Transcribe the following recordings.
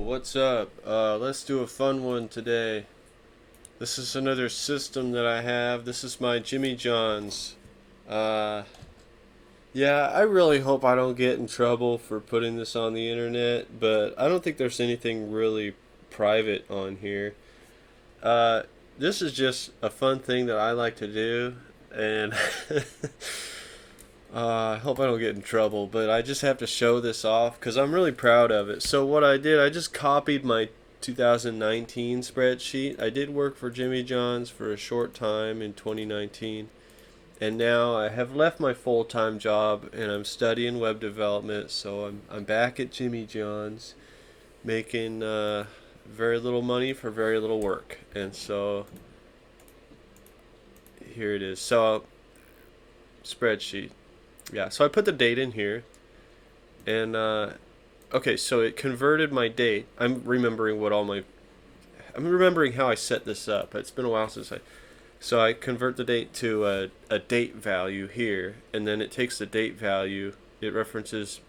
what's up? Let's do a fun one today. This is another system that I have. This is my Jimmy John's. Uh, yeah, I really hope I don't get in trouble for putting this on the internet, but I don't think there's anything really private on here. Uh, this is just a fun thing that I like to do, and I hope I don't get in trouble, but I just have to show this off because I'm really proud of it. So what I did, I just copied my 2019 spreadsheet. I did work for Jimmy John's for a short time in 2019, and now I have left my full-time job and I'm studying web development. So I'm back at Jimmy John's, making very little money for very little work, and so here it is. So spreadsheet. Yeah, so I put the date in here, and okay, so it converted my date. I'm remembering how I set this up. It's been a while since so I convert the date to a date value here, and then it takes the date value. It references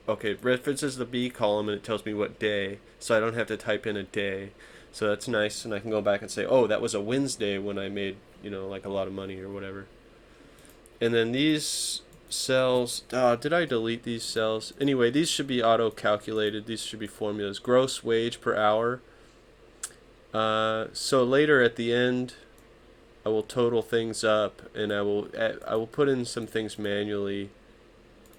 the B column, and it tells me what day, so I don't have to type in a day. So that's nice, and I can go back and say, oh, that was a Wednesday when I made, like a lot of money or whatever. And then these cells, did I delete these cells? Anyway, these should be auto calculated. These should be formulas. Gross wage per hour. So later at the end, I will total things up, and I will put in some things manually,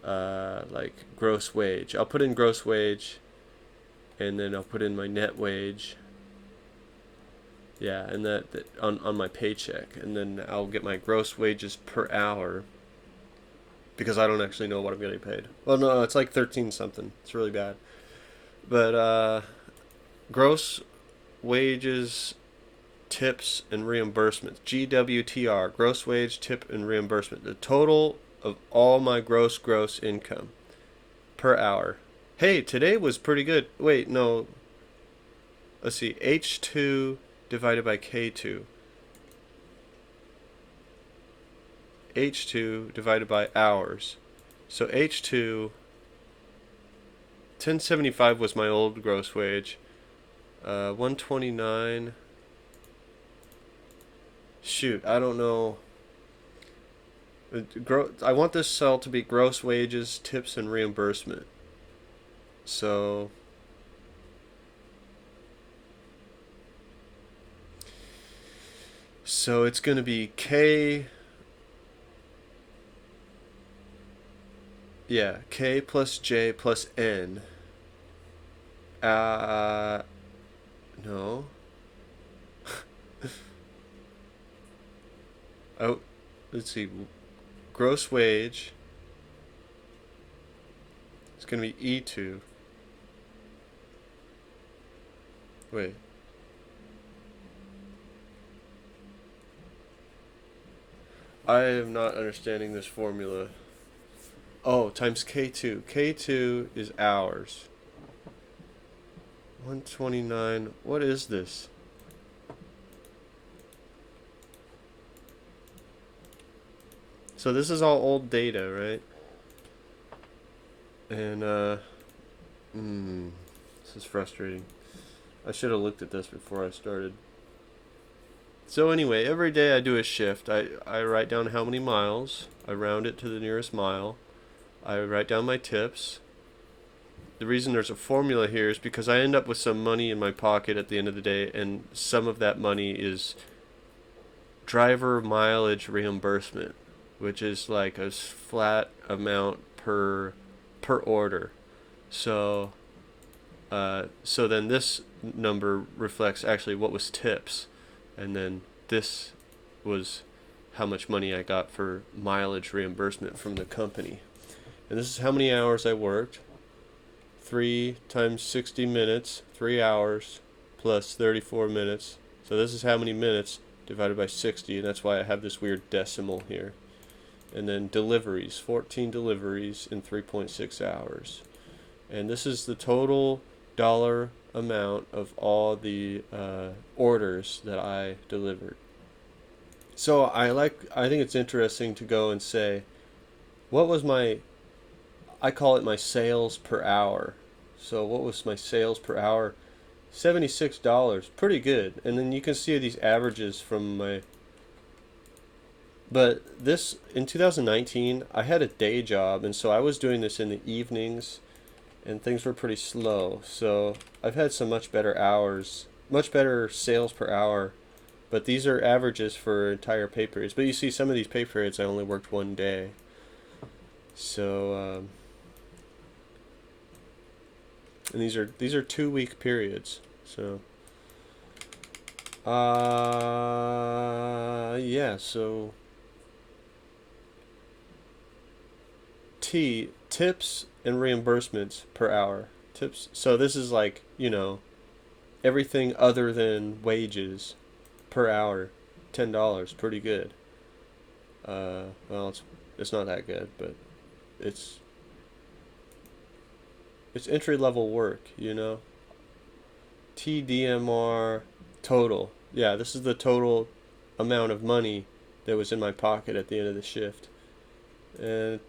like gross wage. I'll put in gross wage, and then I'll put in my net wage. Yeah, and that on my paycheck, and then I'll get my gross wages per hour, because I don't actually know what I'm getting paid. Well, no, it's like 13 something. It's really bad. But gross wages, tips, and reimbursements. GWTR, gross wage, tip, and reimbursement. The total of all my gross income per hour. Hey, today was pretty good. Wait, no. Let's see. H2 divided by K2. H2 divided by hours. So H2, 1075 was my old gross wage. 129. Shoot, I don't know. I want this cell to be gross wages, tips, and reimbursement. So it's going to be K. Yeah, K plus J plus N. No. Oh, let's see. Gross wage. It's going to be E2. Wait. I am not understanding this formula. Oh, times K2. K2 is hours. 129. What is this? So this is all old data, right? And, this is frustrating. I should have looked at this before I started. So anyway, every day I do a shift. I write down how many miles. I round it to the nearest mile. I write down my tips. The reason there's a formula here is because I end up with some money in my pocket at the end of the day, and some of that money is driver mileage reimbursement, which is like a flat amount per order. So then this number reflects actually what was tips, and then this was how much money I got for mileage reimbursement from the company. And this is how many hours I worked. 3 times 60 minutes, 3 hours plus 34 minutes. So this is how many minutes divided by 60, and that's why I have this weird decimal here. And then deliveries, 14 deliveries in 3.6 hours. And this is the total dollar amount of all the orders that I delivered. So I think it's interesting to go and say, what was I call it my sales per hour. So what was my sales per hour? $76. Pretty good. And then you can see these averages from my. But this, in 2019, I had a day job, and so I was doing this in the evenings, and things were pretty slow. So I've had some much better hours, much better sales per hour. But these are averages for entire pay periods. But you see, some of these pay periods I only worked one day. So, and these are 2 week periods. So, yeah. So, tips and reimbursements per hour. Tips. So this is like, everything other than wages per hour. $10. Pretty good. Well, it's not that good, but it's entry level work. TDMR total. Yeah, this is the total amount of money that was in my pocket at the end of the shift. And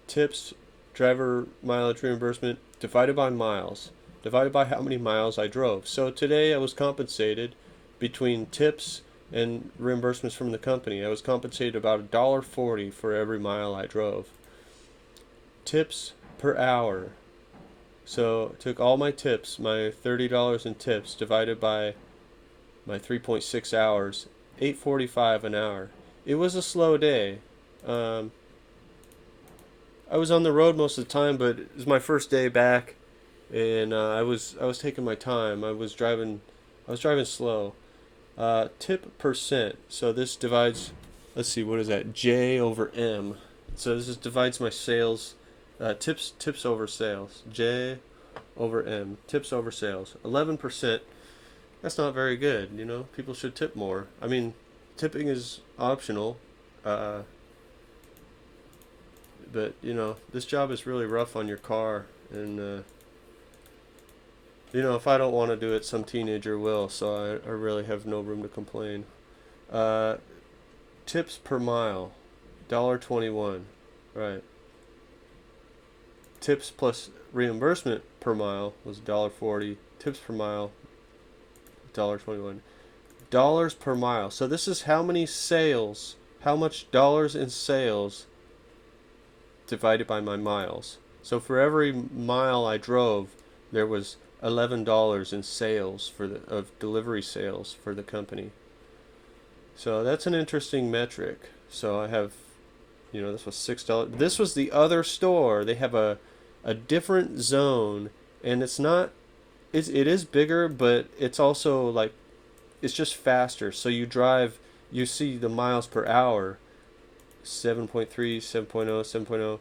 tips, driver mileage reimbursement divided by miles, divided by how many miles I drove. So today I was compensated between tips and reimbursements from the company. I was compensated about $1.40 for every mile I drove. Tips per hour. So took all my tips, my $30 in tips, divided by my 3.6 hours, $8.45 an hour. It was a slow day. I was on the road most of the time, but it was my first day back, and I was taking my time. I was driving slow. Tip percent. So this divides. Let's see, what is that? J over M. So this divides my sales. Tips over sales. J over M. Tips over sales. 11%. That's not very good. People should tip more. I mean, tipping is optional. But this job is really rough on your car, and if I don't want to do it, some teenager will. So I really have no room to complain. Tips per mile, $1.21. Right. Tips plus reimbursement per mile was $1.40. Tips per mile, $1.21. Dollars per mile. So this is how much dollars in sales divided by my miles. So for every mile I drove, there was $11 in sales of delivery sales for the company. So that's an interesting metric. So I have, this was $6. This was the other store. They have a different zone, and it is bigger, but it's also like, it's just faster. So you see the miles per hour, 7.3, 7.0,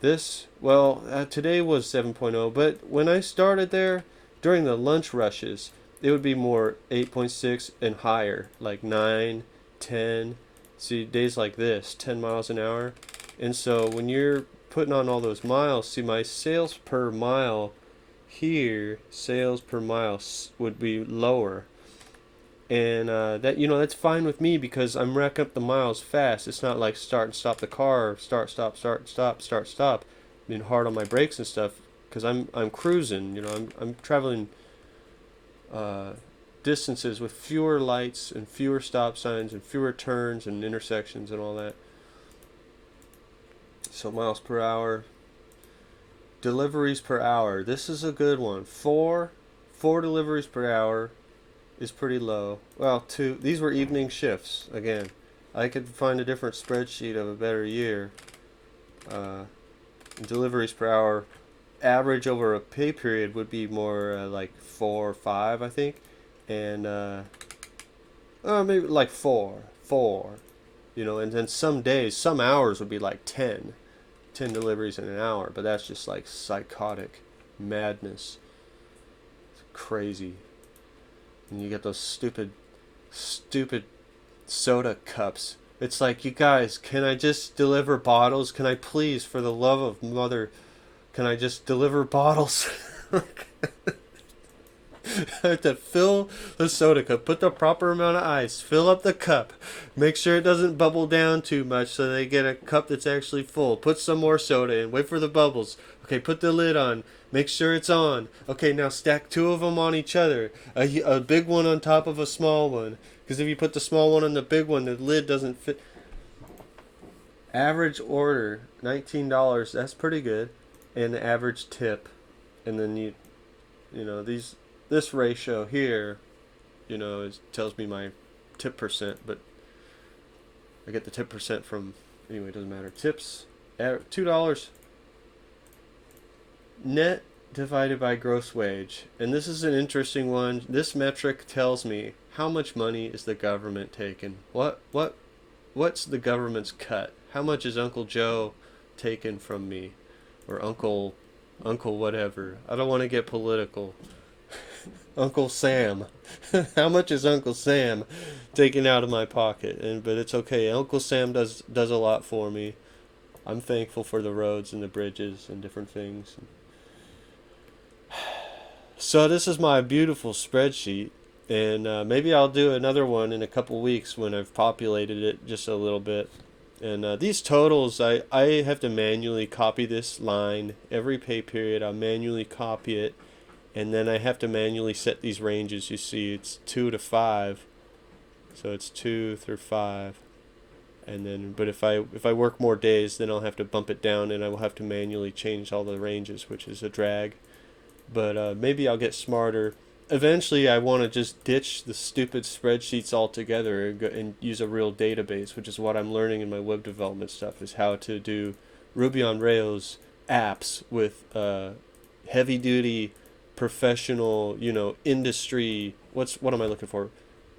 7.0. Today was 7.0, but when I started there, during the lunch rushes, it would be more 8.6 and higher, like 9, 10. See, days like this, 10 miles an hour. And so when you're putting on all those miles, see, my sales per mile here, sales per mile would be lower. And that's fine with me because I'm racking up the miles fast. It's not like start and stop the car, start, stop, start, stop, start, stop. Being hard on my brakes and stuff because I'm cruising. I'm traveling distances with fewer lights and fewer stop signs and fewer turns and intersections and all that. So miles per hour. Deliveries per hour. This is a good one. Four deliveries per hour is pretty low. Well, these were evening shifts. Again, I could find a different spreadsheet of a better year. Deliveries per hour, average over a pay period would be more like 4 or 5, I think, and maybe like four. And then some days, some hours would be like 10 deliveries in an hour. But that's just like psychotic madness. It's crazy. And you get those stupid soda cups. It's like, you guys, can I just deliver bottles? Can I please, for the love of mother, can I just deliver bottles? I have to fill the soda cup, put the proper amount of ice, fill up the cup, make sure it doesn't bubble down too much so they get a cup that's actually full. Put some more soda in, wait for the bubbles. Okay, put the lid on, make sure it's on. Okay, now stack two of them on each other, a big one on top of a small one. Because if you put the small one on the big one, the lid doesn't fit. Average order, $19. That's pretty good. And the average tip. And then you know, this ratio here, you know, tells me my tip percent, but I get the tip percent from, anyway, it doesn't matter. Tips, $2 net divided by gross wage. And this is an interesting one. This metric tells me how much money is the government taking. What's the government's cut? How much is Uncle Joe taken from me? Or Uncle whatever. I don't want to get political. Uncle Sam. How much is Uncle Sam taking out of my pocket? But it's okay. Uncle Sam does a lot for me. I'm thankful for the roads and the bridges and different things. So this is my beautiful spreadsheet, and maybe I'll do another one in a couple weeks when I've populated it just a little bit. And these totals, I have to manually copy this line every pay period. I'll manually copy it, and then I have to manually set these ranges. You see, it's 2 to 5, so it's 2 through 5. And then, but if I work more days, then I'll have to bump it down, and I will have to manually change all the ranges, which is a drag. But maybe I'll get smarter. Eventually, I want to just ditch the stupid spreadsheets altogether and use a real database, which is what I'm learning in my web development stuff, is how to do Ruby on Rails apps with heavy-duty, professional, you know, industry. What am I looking for?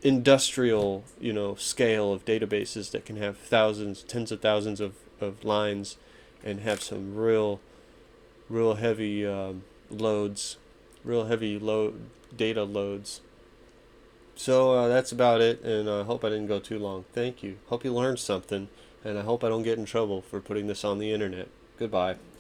Industrial, you know, scale of databases that can have thousands, tens of thousands of lines, and have some real heavy data loads. So that's about it, and I hope I didn't go too long. Thank you. Hope you learned something, and I hope I don't get in trouble for putting this on the internet. Goodbye.